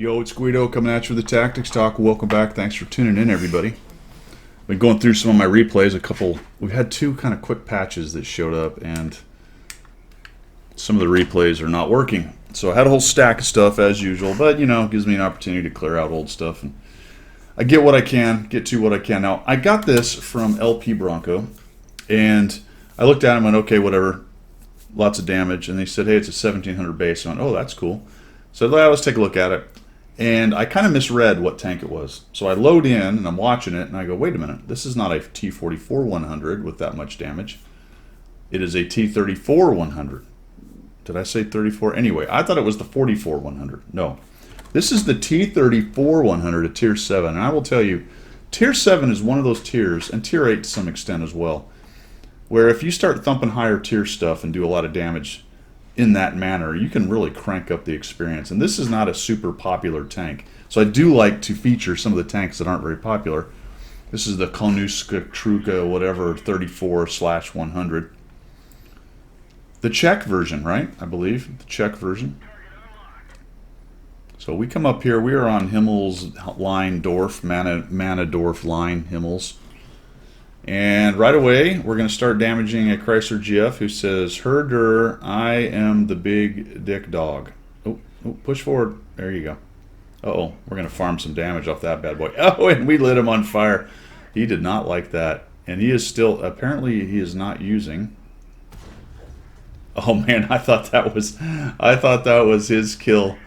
Yo, it's Guido coming at you with the Tactics Talk. Welcome back. Thanks for tuning in, everybody. Been going through some of my replays. We've had two kind of quick patches that showed up, and some of the replays are not working. So I had a whole stack of stuff as usual, but you know, it gives me an opportunity to clear out old stuff. And I get what I can, get to what I can. Now, I got this from LP Bronco, and I looked at it and went, okay, whatever, lots of damage. And they said, hey, it's a 1700 base. I went, oh, that's cool. So let's take a look at it. And I kind of misread what tank it was. So I load in and I'm watching it and I go, wait a minute, this is not a T-44-100 with that much damage. It is a T-34-100. Did I say 34? Anyway, I thought it was the 44-100. No. This is the T-34-100 at Tier 7. And I will tell you, Tier 7 is one of those tiers, and Tier 8 to some extent as well, where if you start thumping higher tier stuff and do a lot of damage in that manner, you can really crank up the experience. And this is not a super popular tank. So I do like to feature some of the tanks that aren't very popular. This is the Konuska Truka, whatever, 34/100. The Czech version, right? I believe. The Czech version. So we come up here. We are on Himmel's line, Dorf, Manadorf line, Himmel's. And right away, we're going to start damaging a Chrysler GF who says, Herder, I am the big dick dog. Oh, push forward. There you go. Uh-oh, we're going to farm some damage off that bad boy. Oh, and we lit him on fire. He did not like that. And he is still, apparently he is not using. Oh man, I thought that was his kill.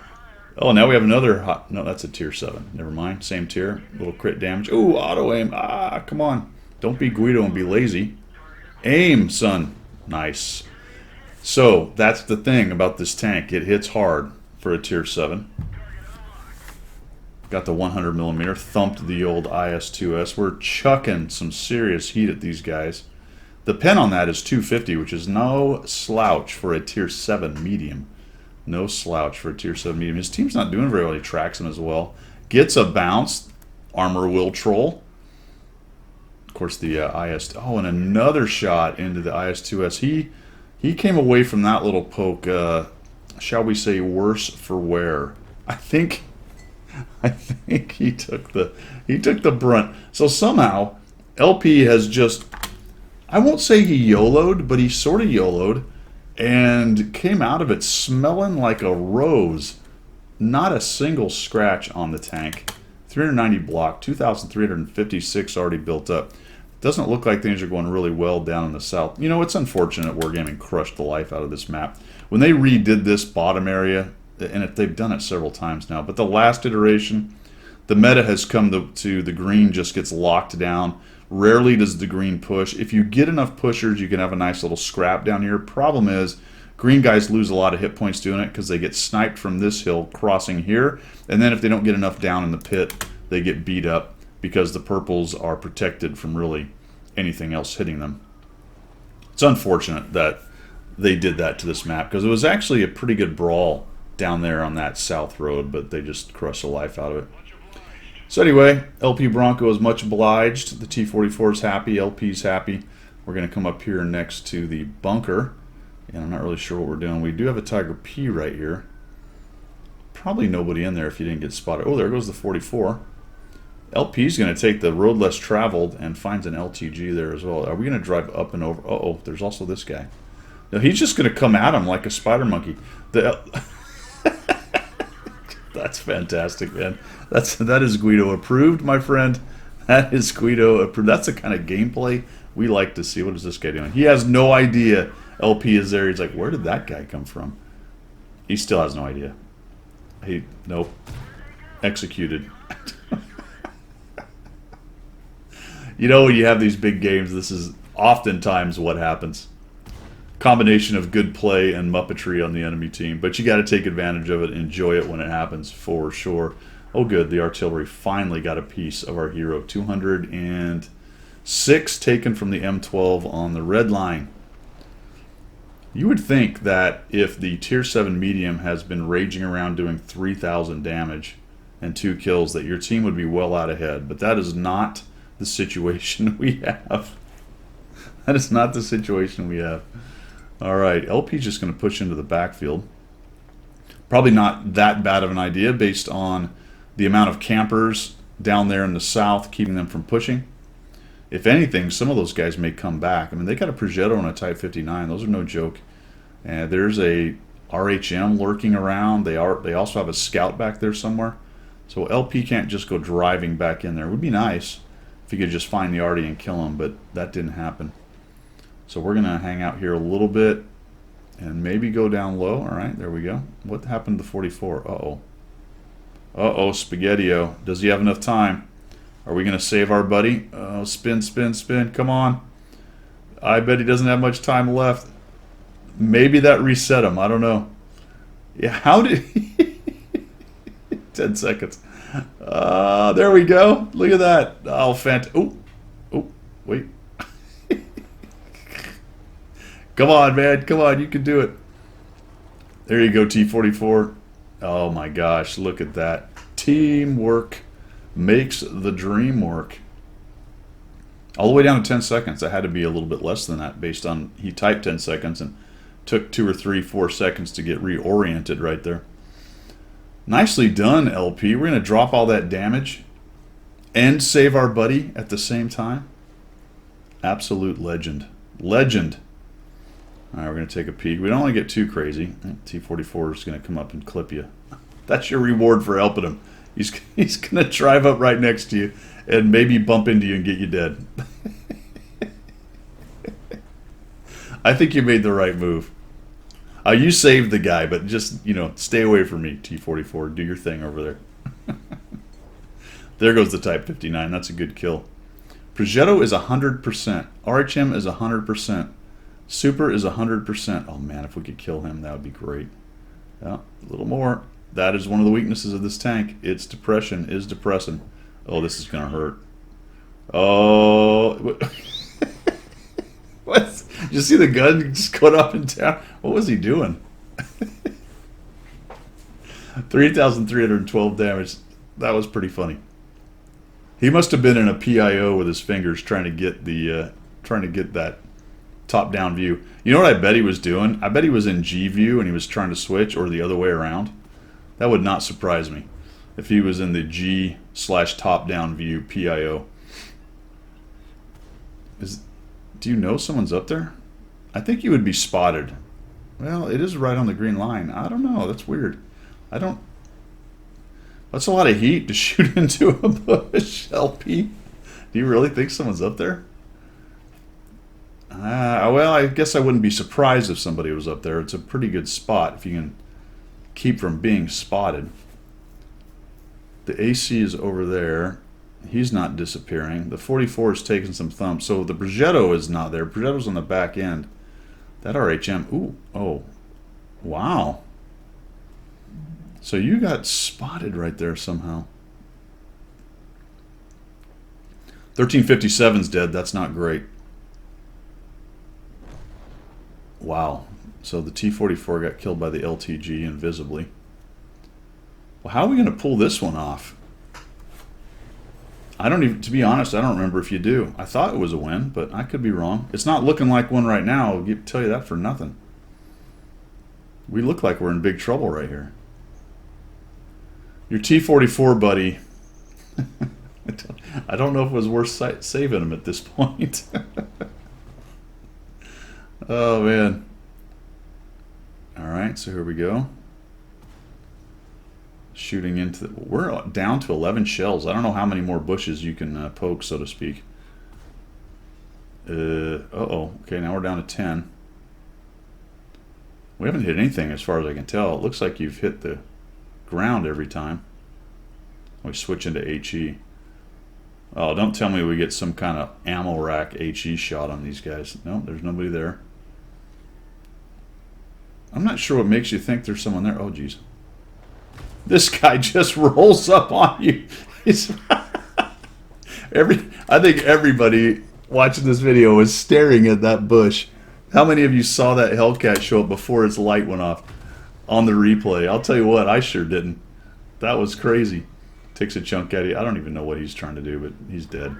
Oh, now we have another hot, no, that's a Tier 7. Never mind, same tier. Little crit damage. Ooh, auto aim. Ah, come on. Don't be Guido and be lazy. Aim, son. Nice. So, that's the thing about this tank. It hits hard for a Tier 7. Got the 100mm. Thumped the old IS-2S. We're chucking some serious heat at these guys. The pen on that is 250, which is no slouch for a Tier 7 medium. No slouch for a Tier 7 medium. His team's not doing very well. He tracks him as well. Gets a bounce. Armor will troll. Of course, the IS. Oh, and another shot into the IS-2S. He came away from that little poke. Shall we say, worse for wear? I think he took the brunt. So somehow, LP has just. I won't say he YOLO'd, but he sort of YOLO'd, and came out of it smelling like a rose. Not a single scratch on the tank. 390 block, 2,356 already built up. Doesn't look like things are going really well down in the south. You know, it's unfortunate Wargaming crushed the life out of this map. When they redid this bottom area, and they've done it several times now, but the last iteration, the meta has come to the green just gets locked down. Rarely does the green push. If you get enough pushers, you can have a nice little scrap down here. Problem is, green guys lose a lot of hit points doing it because they get sniped from this hill crossing here, and then if they don't get enough down in the pit, they get beat up because the purples are protected from really anything else hitting them. It's unfortunate that they did that to this map because it was actually a pretty good brawl down there on that south road, but they just crushed the life out of it. So anyway, LP Bronco is much obliged. The T-44 is happy. LP's happy. We're going to come up here next to the bunker. And I'm not really sure what we're doing. We do have a Tiger P right here. Probably nobody in there if you didn't get spotted. Oh, there goes the 44. LP's going to take the road less traveled and finds an LTG there as well. Are we going to drive up and over? Uh-oh, there's also this guy. No, he's just going to come at him like a spider monkey. That's fantastic, man. That is Guido approved, my friend. That is Guido approved. That's the kind of gameplay we like to see. What is this guy doing? He has no idea LP is there. He's like, where did that guy come from? He still has no idea. Nope. Executed. You know, when you have these big games, this is oftentimes what happens. Combination of good play and muppetry on the enemy team, but you got to take advantage of it, enjoy it when it happens for sure. Oh good, the artillery finally got a piece of our hero. 206 taken from the M12 on the red line. You would think that if the Tier 7 medium has been raging around doing 3,000 damage and 2 kills that your team would be well out ahead, but that is not the situation we have. That is not the situation we have. Alright, LP's just going to push into the backfield. Probably not that bad of an idea based on the amount of campers down there in the south, keeping them from pushing. If anything, some of those guys may come back. I mean, they got a Progetto and a Type 59. Those are no joke. And there's a RHM lurking around. They also have a Scout back there somewhere. So LP can't just go driving back in there. It would be nice if you could just find the Artie and kill him, but that didn't happen. So we're going to hang out here a little bit and maybe go down low. All right, there we go. What happened to the 44? Uh-oh. Uh-oh, Spaghetti-O. Does he have enough time? Are we going to save our buddy? Oh, spin, spin, spin. Come on. I bet he doesn't have much time left. Maybe that reset him. I don't know. Yeah, how did he... 10 seconds. There we go. Look at that. Oh, oh, wait. Come on, man. Come on. You can do it. There you go, T44. Oh, my gosh. Look at that. Teamwork makes the dream work. All the way down to 10 seconds. That had to be a little bit less than that based on he typed 10 seconds and took 2 or 3, 4 seconds to get reoriented right there. Nicely done, LP. We're going to drop all that damage and save our buddy at the same time. Absolute legend. Legend. All right, we're going to take a peek. We don't want to get too crazy. T44 is going to come up and clip you. That's your reward for helping him. He's going to drive up right next to you and maybe bump into you and get you dead. I think you made the right move. You saved the guy, but just, stay away from me, T44. Do your thing over there. There goes the Type 59. That's a good kill. Progetto is 100%. RHM is 100%. Super is 100%. Oh, man, if we could kill him, that would be great. Yeah, a little more. That is one of the weaknesses of this tank. Its depression is depressing. Oh, this is going to hurt. Oh. What? Did you see the gun just going up and down? What was he doing? 3,312 damage. That was pretty funny. He must have been in a PIO with his fingers trying to get that top-down view. You know what I bet he was doing? I bet he was in G view and he was trying to switch, or the other way around. That would not surprise me if he was in the G/top-down view PIO. Do you know someone's up there? I think you would be spotted. Well, it is right on the green line. I don't know. That's weird. That's a lot of heat to shoot into a bush, LP. Do you really think someone's up there? Well, I guess I wouldn't be surprised if somebody was up there. It's a pretty good spot if you can keep from being spotted. The AC is over there. He's not disappearing. The 44 is taking some thumps. So the Progetto is not there. Progetto's on the back end. That RHM. Ooh. Oh. Wow. So you got spotted right there somehow. 1357's dead. That's not great. Wow. So the T44 got killed by the LTG invisibly. Well, how are we going to pull this one off? To be honest, I don't remember if you do. I thought it was a win, but I could be wrong. It's not looking like one right now. I'll tell you that for nothing. We look like we're in big trouble right here. Your T44 buddy. I don't know if it was worth saving him at this point. Oh, man. All right, so here we go. Shooting into we're down to 11 shells. I don't know how many more bushes you can poke, so to speak. Uh-oh. Okay, now we're down to 10. We haven't hit anything as far as I can tell. It looks like you've hit the ground every time. We switch into HE. Oh, don't tell me we get some kind of ammo rack HE shot on these guys. No, there's nobody there. I'm not sure what makes you think there's someone there. Oh, geez. This guy just rolls up on you. I think everybody watching this video is staring at that bush. How many of you saw that Hellcat show up before its light went off on the replay? I'll tell you what, I sure didn't. That was crazy. Takes a chunk out of you. I don't even know what he's trying to do, but he's dead.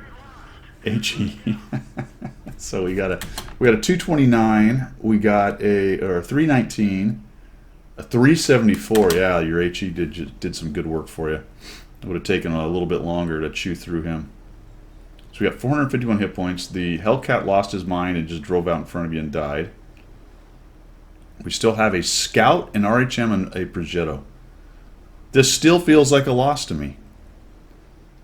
HE. So we got a 229. We got a 319. A 374. Yeah, your HE did some good work for you. It would have taken a little bit longer to chew through him. So we got 451 hit points. The Hellcat lost his mind and just drove out in front of you and died. We still have a Scout, an RHM, and a Progetto. This still feels like a loss to me.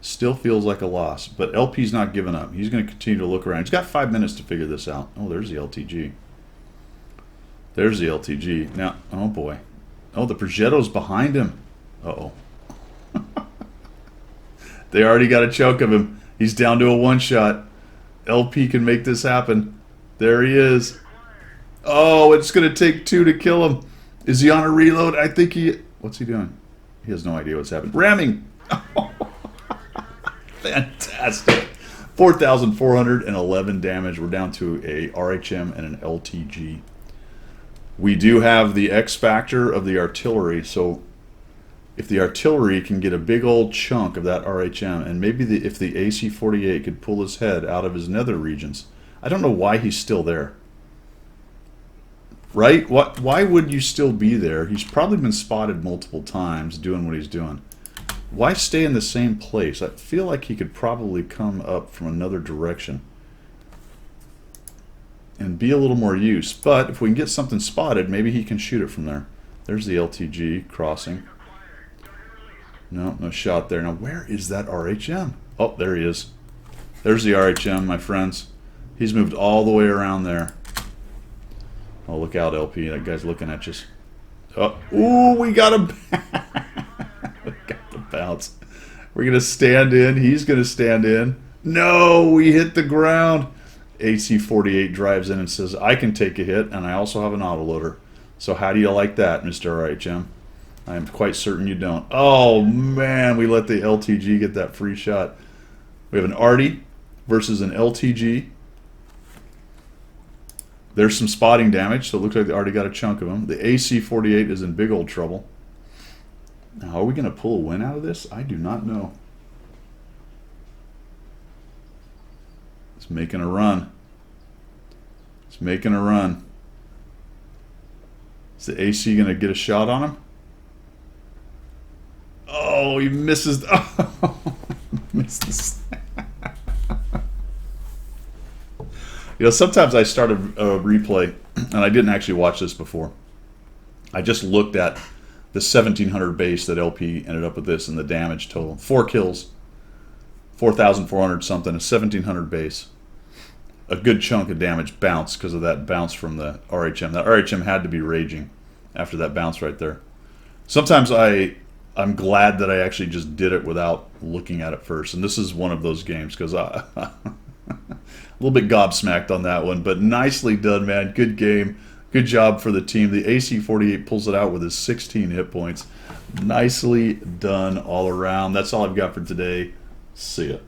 Still feels like a loss. But LP's not giving up. He's going to continue to look around. He's got 5 minutes to figure this out. Oh, there's the LTG. There's the LTG. Now, oh boy. Oh, the Progetto's behind him. Uh-oh. They already got a choke of him. He's down to a one-shot. LP can make this happen. There he is. Oh, it's going to take 2 to kill him. Is he on a reload? I think he... What's he doing? He has no idea what's happening. Ramming! Fantastic. 4,411 damage. We're down to a RHM and an LTG. We do have the X factor of the artillery, so if the artillery can get a big old chunk of that RHM, and maybe if the AC-48 could pull his head out of his nether regions. I don't know why he's still there. Right? Why would you still be there? He's probably been spotted multiple times doing what he's doing. Why stay in the same place? I feel like he could probably come up from another direction and be a little more use. But if we can get something spotted, maybe he can shoot it from there. There's the LTG crossing. No, no shot there. Now, where is that RHM? Oh, there he is. There's the RHM, my friends. He's moved all the way around there. Oh, look out, LP. That guy's looking at you. Oh, ooh, we got him. We got the bounce. We're going to stand in. He's going to stand in. No, we hit the ground. AC-48 drives in and says, I can take a hit, and I also have an autoloader. So how do you like that, Mr. RHM? I am quite certain you don't. Oh, man, we let the LTG get that free shot. We have an Arty versus an LTG. There's some spotting damage, so it looks like they already got a chunk of them. The AC-48 is in big old trouble. Now, are we going to pull a win out of this? I do not know. It's making a run. It's making a run. Is the AC going to get a shot on him? Oh, he misses. Oh, misses. You know, sometimes I start a replay, and I didn't actually watch this before. I just looked at the 1,700 base that LP ended up with this and the damage total. 4 kills, 4,400 something, a 1,700 base. A good chunk of damage bounced because of that bounce from the RHM. That RHM had to be raging after that bounce right there. Sometimes I'm glad that I actually just did it without looking at it first. And this is one of those games because I... a little bit gobsmacked on that one, but nicely done, man. Good game. Good job for the team. The AC-48 pulls it out with his 16 hit points. Nicely done all around. That's all I've got for today. See ya.